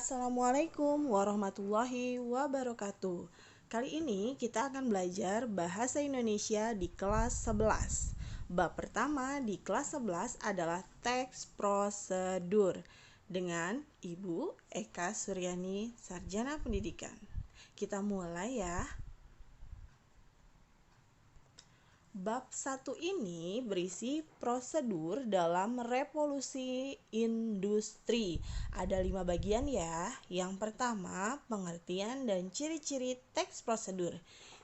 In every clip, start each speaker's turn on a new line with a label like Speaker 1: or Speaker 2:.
Speaker 1: Assalamualaikum warahmatullahi wabarakatuh. Kali ini kita akan belajar bahasa Indonesia di kelas 11. Bab pertama di kelas 11 adalah teks prosedur dengan Ibu Eka Suryani, Sarjana Pendidikan. Kita mulai ya. Bab 1 ini berisi prosedur dalam revolusi industri. Ada 5 bagian ya. Yang pertama, pengertian dan ciri-ciri teks prosedur.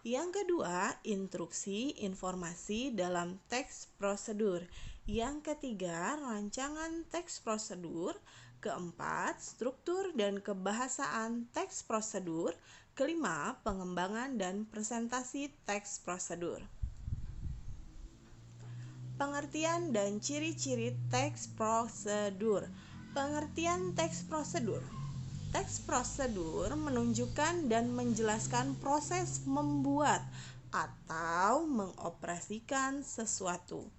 Speaker 1: Yang kedua, instruksi informasi dalam teks prosedur. Yang ketiga, rancangan teks prosedur. Keempat, struktur dan kebahasaan teks prosedur. Kelima, pengembangan dan presentasi teks prosedur. Pengertian dan ciri-ciri teks prosedur. Pengertian teks prosedur. Teks prosedur menunjukkan dan menjelaskan proses membuat atau mengoperasikan sesuatu.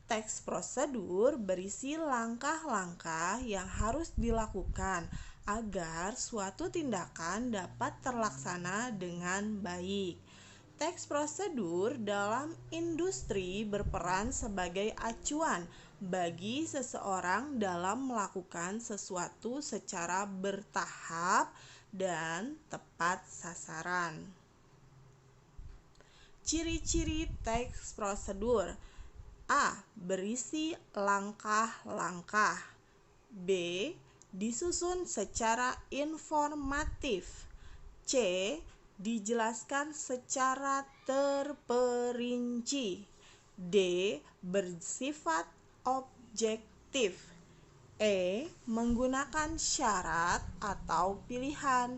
Speaker 1: Teks prosedur berisi langkah-langkah yang harus dilakukan agar suatu tindakan dapat terlaksana dengan baik. Teks prosedur dalam industri berperan sebagai acuan bagi seseorang dalam melakukan sesuatu secara bertahap dan tepat sasaran. Ciri-ciri teks prosedur. A. Berisi langkah-langkah. B. Disusun secara informatif. C. Dijelaskan secara terperinci. D. Bersifat objektif. E. Menggunakan syarat atau pilihan.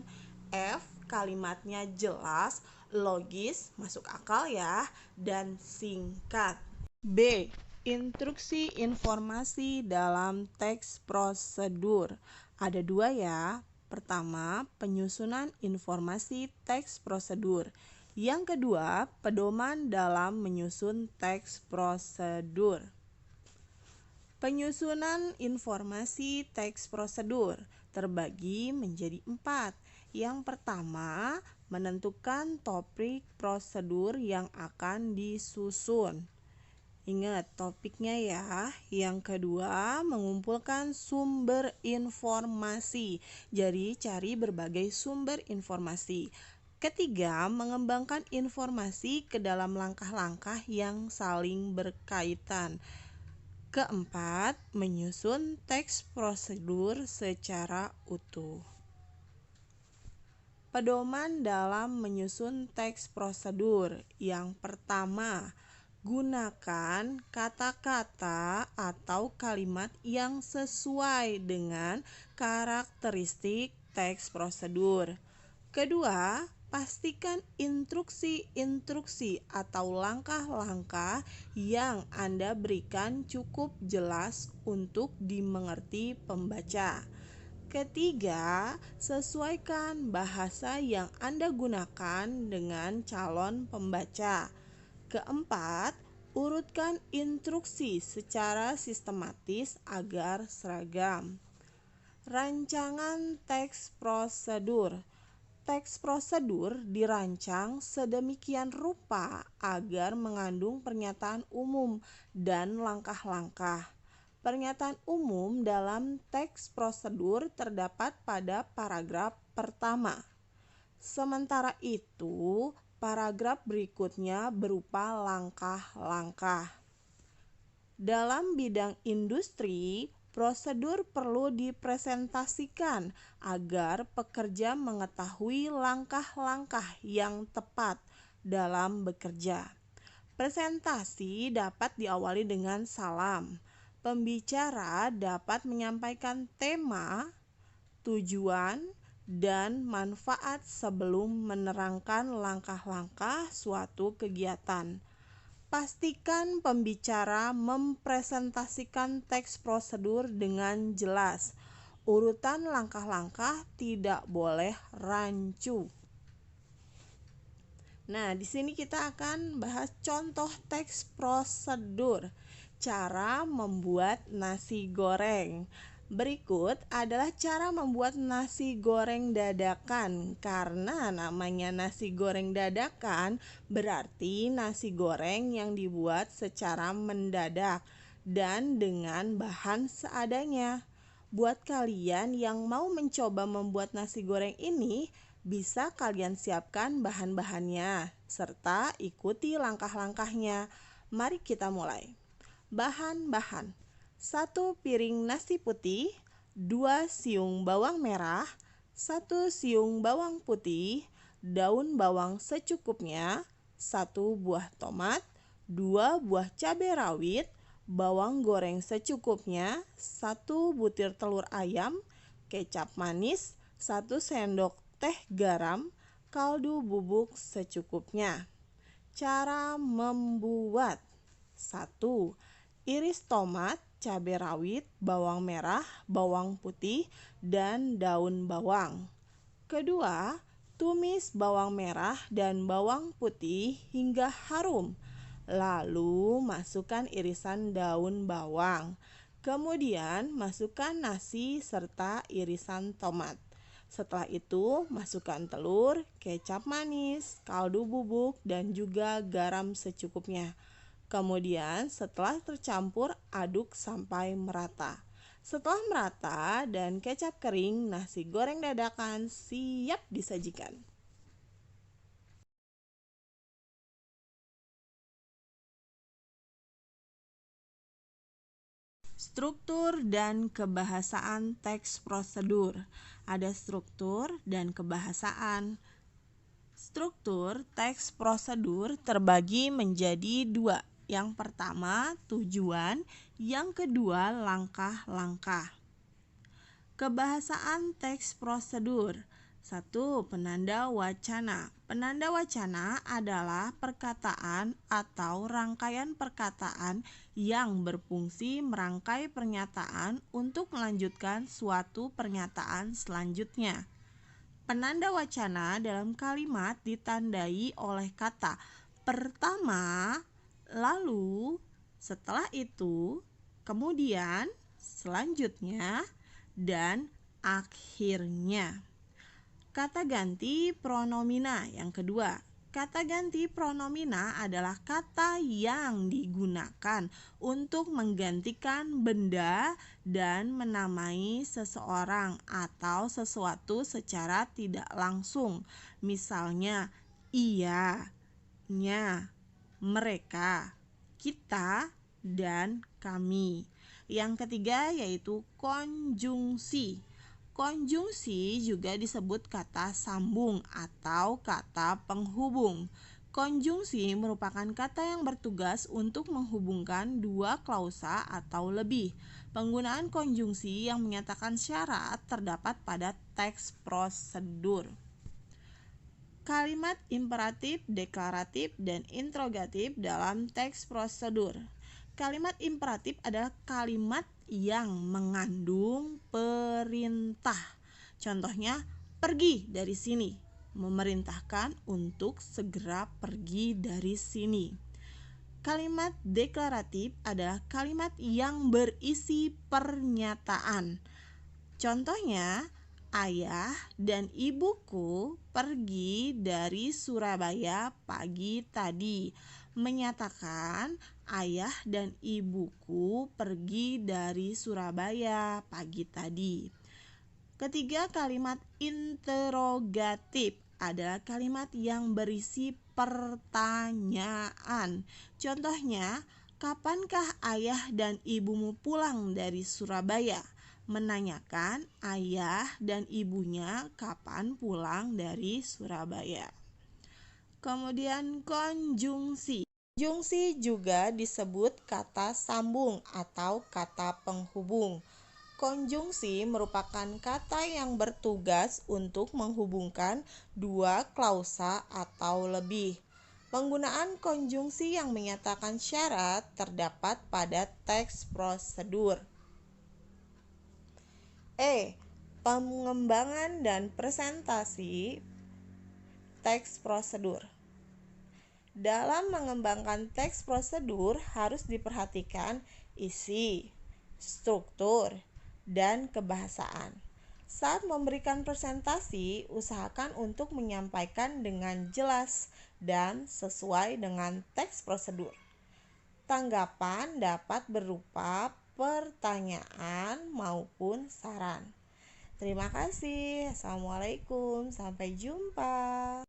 Speaker 1: F. Kalimatnya jelas, logis, masuk akal ya, dan singkat. B. Instruksi informasi dalam teks prosedur. Ada 2 ya. Pertama, penyusunan informasi teks prosedur. Yang kedua, pedoman dalam menyusun teks prosedur. Penyusunan informasi teks prosedur terbagi menjadi 4. Yang pertama, menentukan topik prosedur yang akan disusun. Ingat topiknya ya. Yang kedua, mengumpulkan sumber informasi. Jadi cari berbagai sumber informasi. Ketiga, mengembangkan informasi ke dalam langkah-langkah yang saling berkaitan. Keempat, menyusun teks prosedur secara utuh. Pedoman dalam menyusun teks prosedur. Yang pertama, gunakan kata-kata atau kalimat yang sesuai dengan karakteristik teks prosedur. Kedua, pastikan instruksi-instruksi atau langkah-langkah yang Anda berikan cukup jelas untuk dimengerti pembaca. Ketiga, sesuaikan bahasa yang Anda gunakan dengan calon pembaca. Keempat, urutkan instruksi secara sistematis agar seragam. Rancangan teks prosedur. Teks prosedur dirancang sedemikian rupa agar mengandung pernyataan umum dan langkah-langkah. Pernyataan umum dalam teks prosedur terdapat pada paragraf pertama. Sementara itu, paragraf berikutnya berupa langkah-langkah. Dalam bidang industri, prosedur perlu dipresentasikan agar pekerja mengetahui langkah-langkah yang tepat dalam bekerja. Presentasi dapat diawali dengan salam. Pembicara dapat menyampaikan tema, tujuan, dan manfaat sebelum menerangkan langkah-langkah suatu kegiatan. Pastikan pembicara mempresentasikan teks prosedur dengan jelas. Urutan langkah-langkah tidak boleh rancu. Nah, di sini kita akan bahas contoh teks prosedur. Cara membuat nasi goreng. Berikut adalah cara membuat nasi goreng dadakan. Karena namanya nasi goreng dadakan, berarti nasi goreng yang dibuat secara mendadak dan dengan bahan seadanya. Buat kalian yang mau mencoba membuat nasi goreng ini, bisa kalian siapkan bahan-bahannya serta ikuti langkah-langkahnya. Mari kita mulai. Bahan-bahan: 1 piring nasi putih, 2 siung bawang merah, 1 siung bawang putih, daun bawang secukupnya, 1 buah tomat, 2 buah cabai rawit, bawang goreng secukupnya, 1 butir telur ayam, kecap manis, 1 sendok teh garam, kaldu bubuk secukupnya. Cara membuat: 1. Iris tomat, cabai rawit, bawang merah, bawang putih, dan daun bawang. Kedua, tumis bawang merah dan bawang putih hingga harum. Lalu masukkan irisan daun bawang. Kemudian masukkan nasi serta irisan tomat. Setelah itu masukkan telur, kecap manis, kaldu bubuk, dan juga garam secukupnya. Kemudian setelah tercampur, aduk sampai merata. Setelah merata dan kecap kering, nasi goreng dadakan siap disajikan. Struktur dan kebahasaan teks prosedur. Ada struktur dan kebahasaan. Struktur teks prosedur terbagi menjadi 2. Yang pertama, tujuan. Yang kedua, langkah-langkah. Kebahasaan teks prosedur. 1. Penanda wacana. Penanda wacana adalah perkataan atau rangkaian perkataan yang berfungsi merangkai pernyataan untuk melanjutkan suatu pernyataan selanjutnya. Penanda wacana dalam kalimat ditandai oleh kata pertama, lalu, setelah itu, kemudian, selanjutnya, dan akhirnya. Kata ganti pronomina yang kedua. Kata ganti pronomina adalah kata yang digunakan untuk menggantikan benda dan menamai seseorang atau sesuatu secara tidak langsung. Misalnya, ia, nya, mereka, kita, dan kami. Yang ketiga yaitu konjungsi. Konjungsi juga disebut kata sambung atau kata penghubung. Konjungsi merupakan kata yang bertugas untuk menghubungkan dua klausa atau lebih. Penggunaan konjungsi yang menyatakan syarat terdapat pada teks prosedur. Kalimat imperatif, deklaratif, dan interrogatif dalam teks prosedur. Kalimat imperatif adalah kalimat yang mengandung perintah. Contohnya, pergi dari sini, memerintahkan untuk segera pergi dari sini. Kalimat deklaratif adalah kalimat yang berisi pernyataan. Contohnya, ayah dan ibuku pergi dari Surabaya pagi tadi. Menyatakan ayah dan ibuku pergi dari Surabaya pagi tadi. Ketiga, kalimat interrogatif adalah kalimat yang berisi pertanyaan. Contohnya, kapankah ayah dan ibumu pulang dari Surabaya? Menanyakan ayah dan ibunya kapan pulang dari Surabaya. Kemudian konjungsi. Konjungsi juga disebut kata sambung atau kata penghubung. Konjungsi merupakan kata yang bertugas untuk menghubungkan dua klausa atau lebih. Penggunaan konjungsi yang menyatakan syarat terdapat pada teks prosedur. Pengembangan dan presentasi teks prosedur. Dalam mengembangkan teks prosedur harus diperhatikan isi, struktur, dan kebahasaan. Saat memberikan presentasi, usahakan untuk menyampaikan dengan jelas dan sesuai dengan teks prosedur. Tanggapan dapat berupa pertanyaan maupun saran. Terima kasih. Assalamualaikum. Sampai jumpa.